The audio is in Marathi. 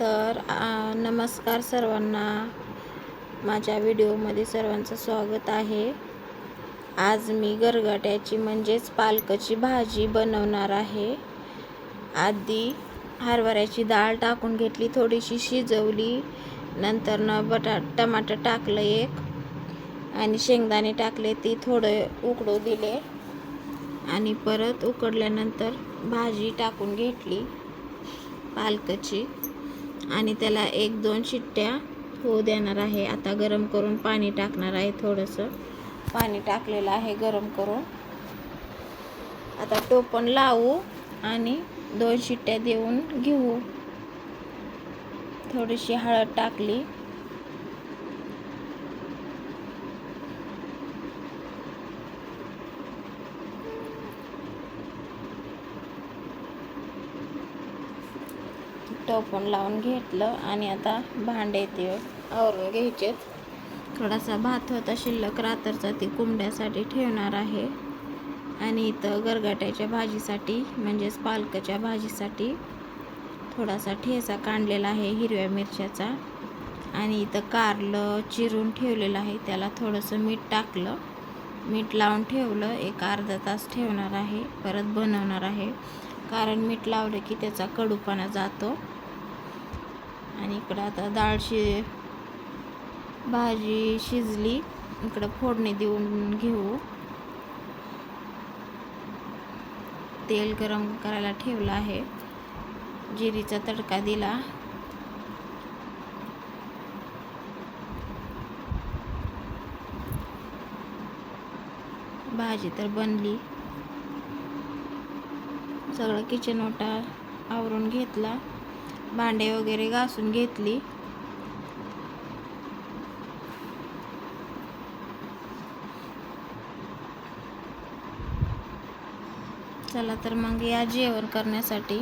नमस्कार सर्वांना. माझ्या व्हिडिओमध्ये सर्वांचं स्वागत आहे. आज मी गरगट्याची म्हणजेच पालकाची भाजी बनवणार आहे. आधी हरभऱ्याची डाळ टाकून घेतली, थोडीशी शिजवली, नंतर टमाटर टाकलं एक आणि शेंगदाणे टाकले, ती थोडं उकडू दिले आणि परत उकडल्यानंतर भाजी टाकून घेतली पालकाची आणि त्याला 1-2 शिट्ट्या होऊ देणार आहे. आता गरम करून पाणी टाकणार आहे, थोडंसं पाणी टाकलेलं आहे गरम करून. आता टोपण लावू आणि 2 शिट्ट्या देऊन घेऊ. थोडीशी हळद टाकली, टोपण लावून घेतलं आणि आता भांडे ते आवरून घ्यायचे. थोडासा भात होता शिल्लक रात्रचा, ती कोंबड्यासाठी ठेवणार आहे. आणि इथं गरगट्याच्या भाजीसाठी म्हणजेच पालकाच्या भाजीसाठी थोडासा ठेचा काढलेला आहे हिरव्या मिरच्याचा. आणि इथं कारलं चिरून ठेवलेलं आहे, त्याला थोडंसं मीठ टाकलं, मीठ लावून ठेवलं. एक अर्धा तास ठेवणार आहे, परत बनवणार आहे. कारण मीठ लावलं की त्याचा कडूपणा जातो. आणि इकडं आता भाजी शिजली, इकडं फोडणी देऊन घेऊ. तेल गरम करायला ठेवलं आहे, जिरीचा तडका दिला. भाजी तर बनली. सगळं किचन ओटा आवरून घेतला, भांडे वगैरे घासून घेतली. चला तर मग या जेवण करण्यासाठी.